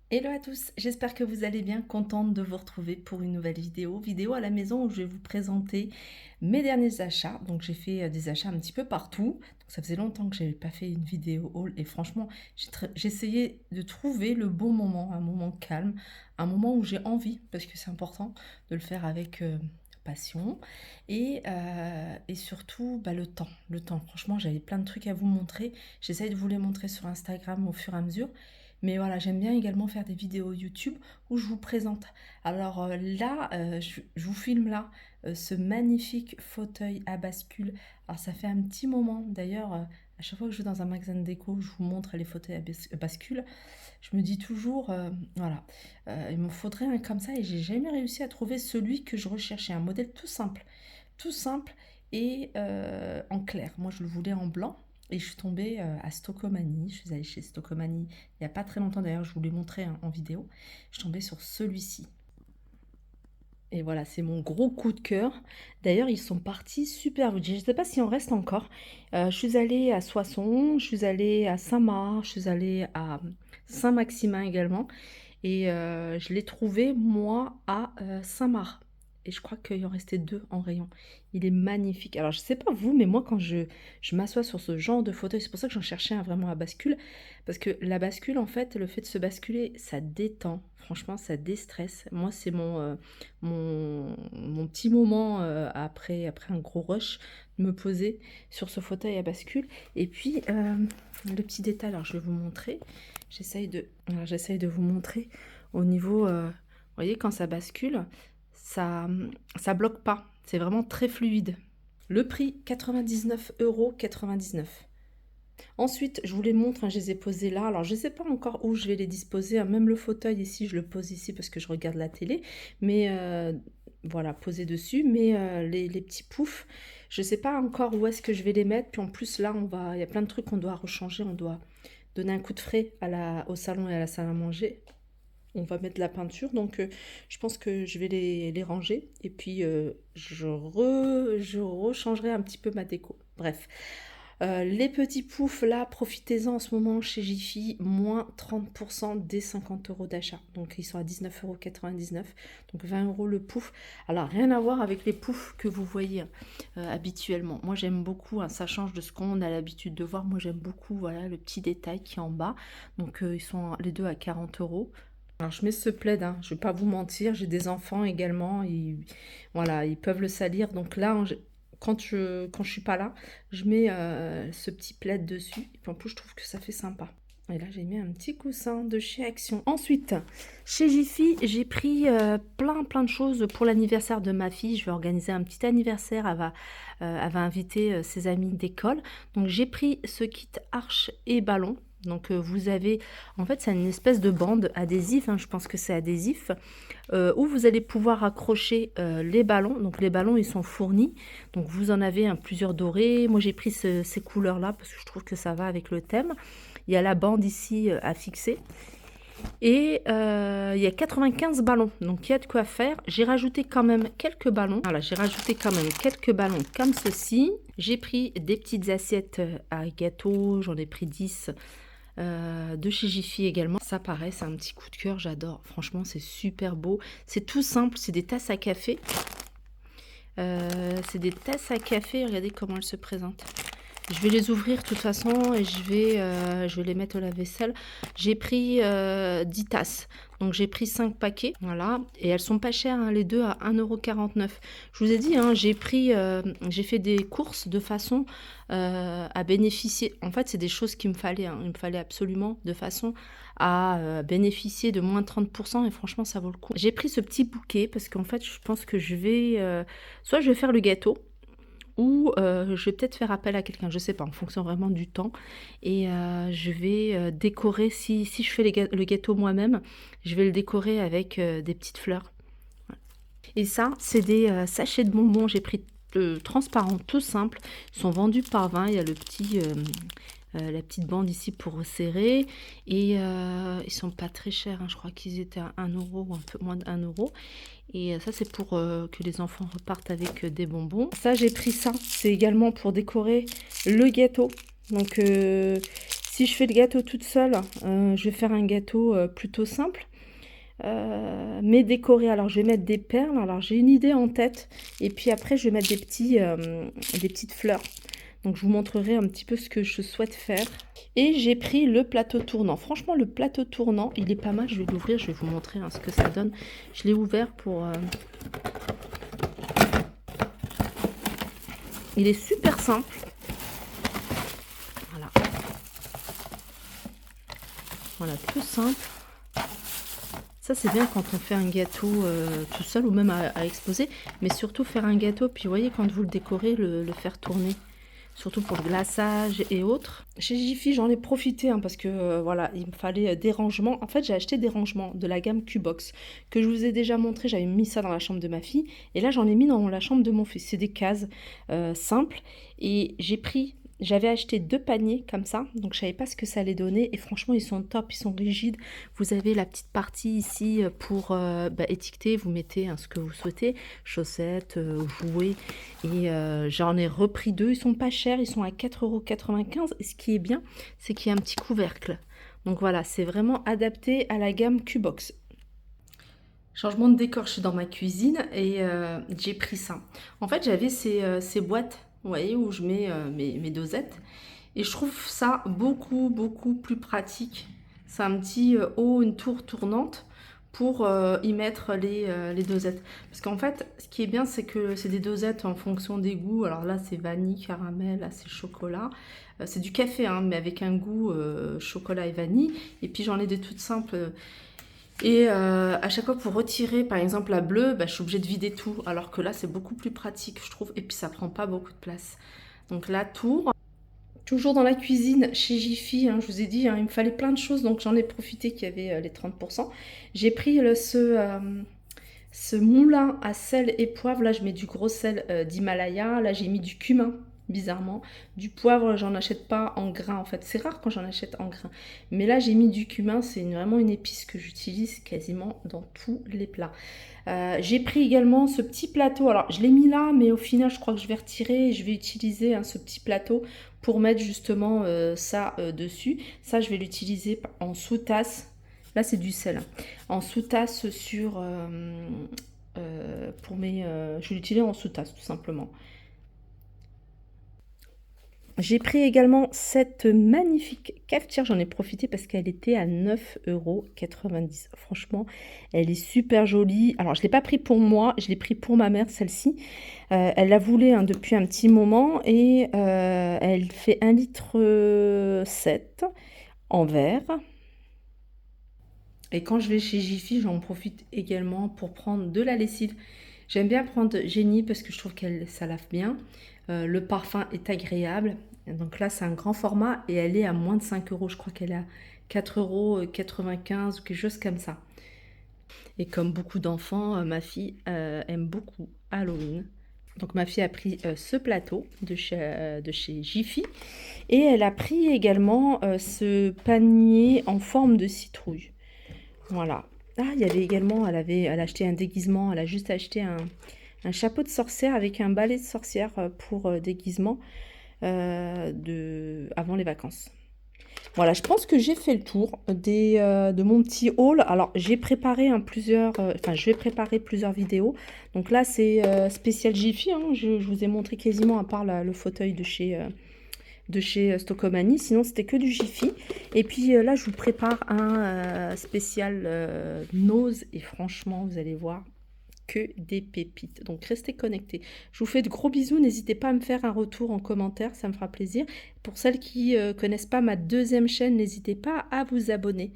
Hello à tous, j'espère que vous allez bien, contente de vous retrouver pour une nouvelle vidéo à la maison où je vais vous présenter mes derniers achats. Donc j'ai fait des achats un petit peu partout, donc ça faisait longtemps que je n'avais pas fait une vidéo haul et franchement j'ai essayé de trouver le bon moment, un moment calme, un moment où j'ai envie, parce que c'est important de le faire avec passion et surtout bah, le temps. Franchement j'avais plein de trucs à vous montrer, j'essaye de vous les montrer sur Instagram au fur et à mesure. Mais voilà, j'aime bien également faire des vidéos YouTube où je vous présente. Alors là, je vous filme là ce magnifique fauteuil à bascule. Alors ça fait un petit moment, d'ailleurs, à chaque fois que je vais dans un magasin de déco, je vous montre les fauteuils à bascule. Je me dis toujours, voilà, il me faudrait un comme ça et j'ai jamais réussi à trouver celui que je recherchais. Un modèle tout simple et en clair. Moi, je le voulais en blanc. Et je suis tombée à Stockomanie. Je suis allée chez Stockomanie il n'y a pas très longtemps. D'ailleurs, je vous l'ai montré hein, en vidéo. Je suis tombée sur celui-ci. Et voilà, c'est mon gros coup de cœur. D'ailleurs, ils sont partis super vite. Je ne sais pas si on reste encore. Je suis allée à Soissons, je suis allée à Saint-Marc, je suis allée à Saint-Maximin également. Et je l'ai trouvé, moi, à Saint-Marc. Et je crois qu'il en restait deux en rayon. Il est magnifique. Alors, je sais pas vous, mais moi, quand je m'assois sur ce genre de fauteuil, c'est pour ça que j'en cherchais un vraiment à bascule. Parce que la bascule, en fait, le fait de se basculer, ça détend. Franchement, ça déstresse. Moi, c'est mon petit moment après un gros rush, de me poser sur ce fauteuil à bascule. Et puis, le petit détail, alors je vais vous montrer. J'essaye de vous montrer au niveau, vous voyez, quand ça bascule, ça bloque pas. C'est vraiment très fluide. Le prix, 99,99 €. Ensuite, je vous les montre, hein, je les ai posés là. Alors, je ne sais pas encore où je vais les disposer, hein. Même le fauteuil ici, je le pose ici parce que je regarde la télé. Mais voilà, posé dessus. Mais les petits poufs, je ne sais pas encore où est-ce que je vais les mettre. Puis en plus, là, il y a plein de trucs qu'on doit rechanger. On doit donner un coup de frais au salon et à la salle à manger. On va mettre de la peinture, donc je pense que je vais les ranger. Et puis, je rechangerai un petit peu ma déco. Bref. Les petits poufs, là, profitez-en en ce moment chez Jiffy, moins 30% dès 50 € d'achat. Donc, ils sont à 19,99 €, donc 20 € le pouf. Alors, rien à voir avec les poufs que vous voyez habituellement. Moi, j'aime beaucoup, hein, ça change de ce qu'on a l'habitude de voir. Moi, j'aime beaucoup, voilà, le petit détail qui est en bas. Donc, ils sont les deux à 40 €. Alors, je mets ce plaid, hein, je ne vais pas vous mentir, j'ai des enfants également, voilà, ils peuvent le salir. Donc là, quand je suis pas là, je mets ce petit plaid dessus. Et puis en plus, je trouve que ça fait sympa. Et là, j'ai mis un petit coussin de chez Action. Ensuite, chez Jiffy, j'ai pris plein de choses pour l'anniversaire de ma fille. Je vais organiser un petit anniversaire. Elle va inviter ses amis d'école. Donc, j'ai pris ce kit arche et ballon. Donc vous avez, en fait c'est une espèce de bande adhésive, hein, je pense que c'est adhésif, où vous allez pouvoir accrocher les ballons. Donc les ballons ils sont fournis, donc vous en avez plusieurs dorés. Moi j'ai pris ces couleurs là parce que je trouve que ça va avec le thème. Il y a la bande ici à fixer. Et il y a 95 ballons, donc il y a de quoi faire. J'ai rajouté quand même quelques ballons. Voilà, j'ai rajouté quand même quelques ballons comme ceci. J'ai pris des petites assiettes à gâteau, j'en ai pris 10 de chez Jiffy également. Ça pareil, c'est un petit coup de cœur, j'adore. Franchement, c'est super beau. C'est tout simple, c'est des tasses à café. Regardez comment elles se présentent. Je vais les ouvrir de toute façon et je vais les mettre au lave-vaisselle. J'ai pris 10 tasses. Donc j'ai pris 5 paquets. Voilà. Et elles sont pas chères, hein, les deux à 1,49 €. Je vous ai dit, hein, j'ai fait des courses de façon à bénéficier. En fait, c'est des choses qu'il me fallait. Hein. Il me fallait absolument de façon à bénéficier de moins 30%. Et franchement, ça vaut le coup. J'ai pris ce petit bouquet parce qu'en fait, je pense que soit je vais faire le gâteau, ou je vais peut-être faire appel à quelqu'un, je sais pas, en fonction vraiment du temps. Et je vais décorer, si je fais le gâteau moi-même, je vais le décorer avec des petites fleurs. Voilà. Et ça, c'est des sachets de bonbons, j'ai pris transparents, tout simple. Ils sont vendus par 20, il y a la petite bande ici pour resserrer. Et ils sont pas très chers, hein. Je crois qu'ils étaient à 1 € ou un peu moins de 1 €. Et ça, c'est pour que les enfants repartent avec des bonbons. Ça, j'ai pris ça. C'est également pour décorer le gâteau. Donc, Si je fais le gâteau toute seule, je vais faire un gâteau plutôt simple, mais décoré. Alors, je vais mettre des perles. Alors, j'ai une idée en tête. Et puis après, je vais mettre des petites fleurs. Donc, je vous montrerai un petit peu ce que je souhaite faire. Et j'ai pris le plateau tournant. Franchement, le plateau tournant, il est pas mal. Je vais l'ouvrir, je vais vous montrer ce que ça donne. Je l'ai ouvert pour... Il est super simple. Voilà. Voilà, tout simple. Ça, c'est bien quand on fait un gâteau tout seul ou même à exposer. Mais surtout faire un gâteau, puis vous voyez, quand vous le décorez, le faire tourner. Surtout pour le glaçage et autres. Chez Jiffy, j'en ai profité parce que voilà, il me fallait des rangements. En fait, j'ai acheté des rangements de la gamme Q-Box que je vous ai déjà montré. J'avais mis ça dans la chambre de ma fille et là, j'en ai mis dans la chambre de mon fils. C'est des cases simples et j'avais acheté 2 paniers comme ça, donc je savais pas ce que ça allait donner et franchement ils sont top, ils sont rigides. Vous avez la petite partie ici pour étiqueter, vous mettez ce que vous souhaitez, chaussettes, jouets et j'en ai repris 2, ils sont pas chers, ils sont à 4,95 € et ce qui est bien c'est qu'il y a un petit couvercle. Donc voilà, c'est vraiment adapté à la gamme Q-Box. Changement de décor, je suis dans ma cuisine et j'ai pris ça. En fait j'avais ces boîtes, vous voyez, où je mets mes dosettes. Et je trouve ça beaucoup, beaucoup plus pratique. C'est un petit haut, une tour tournante pour y mettre les dosettes. Parce qu'en fait, ce qui est bien, c'est que c'est des dosettes en fonction des goûts. Alors là, c'est vanille, caramel, là, c'est chocolat. C'est du café, mais avec un goût chocolat et vanille. Et puis j'en ai des toutes simples. Et à chaque fois pour retirer par exemple la bleue, je suis obligée de vider tout. Alors que là c'est beaucoup plus pratique je trouve. Et puis ça prend pas beaucoup de place. Donc la tour. Toujours dans la cuisine chez Jiffy, je vous ai dit, il me fallait plein de choses. Donc j'en ai profité qu'il y avait les 30%. J'ai pris ce moulin à sel et poivre. Là je mets du gros sel d'Himalaya. Là j'ai mis du cumin. Bizarrement, du poivre, j'en achète pas en grains en fait. C'est rare quand j'en achète en grains. Mais là, j'ai mis du cumin. C'est vraiment une épice que j'utilise quasiment dans tous les plats. J'ai pris également ce petit plateau. Alors, je l'ai mis là, mais au final, je crois que je vais retirer. Et je vais utiliser ce petit plateau pour mettre justement ça dessus. Ça, je vais l'utiliser en sous-tasse. Là, c'est du sel. En sous-tasse sur... je vais l'utiliser en sous-tasse, tout simplement. J'ai pris également cette magnifique cafetière, j'en ai profité parce qu'elle était à 9,90 €. Franchement, elle est super jolie. Alors, je ne l'ai pas pris pour moi, je l'ai pris pour ma mère, celle-ci. Elle la voulait depuis un petit moment et elle fait 1,7 litre en verre. Et quand je vais chez Jiffy, j'en profite également pour prendre de la lessive. J'aime bien prendre Génie parce que je trouve que ça lave bien. Le parfum est agréable. Donc là, c'est un grand format et elle est à moins de 5 €. Je crois qu'elle est à 4,95 € ou quelque chose comme ça. Et comme beaucoup d'enfants, ma fille aime beaucoup Halloween. Donc ma fille a pris ce plateau de chez Jiffy. Et elle a pris également ce panier en forme de citrouille. Voilà. Ah, il y avait également, elle a acheté un déguisement. Elle a juste acheté un chapeau de sorcière avec un balai de sorcière pour déguisement avant les vacances. Voilà, je pense que j'ai fait le tour de mon petit haul. Alors, j'ai préparé je vais préparer plusieurs vidéos. Donc là, c'est spécial Jiffy. Je vous ai montré quasiment à part le fauteuil de chez Stocomanie. Sinon, c'était que du Jiffy. Et puis là, je vous prépare un spécial Nose. Et franchement, vous allez voir que des pépites. Donc, restez connectés. Je vous fais de gros bisous. N'hésitez pas à me faire un retour en commentaire. Ça me fera plaisir. Pour celles qui ne connaissent pas ma deuxième chaîne, n'hésitez pas à vous abonner.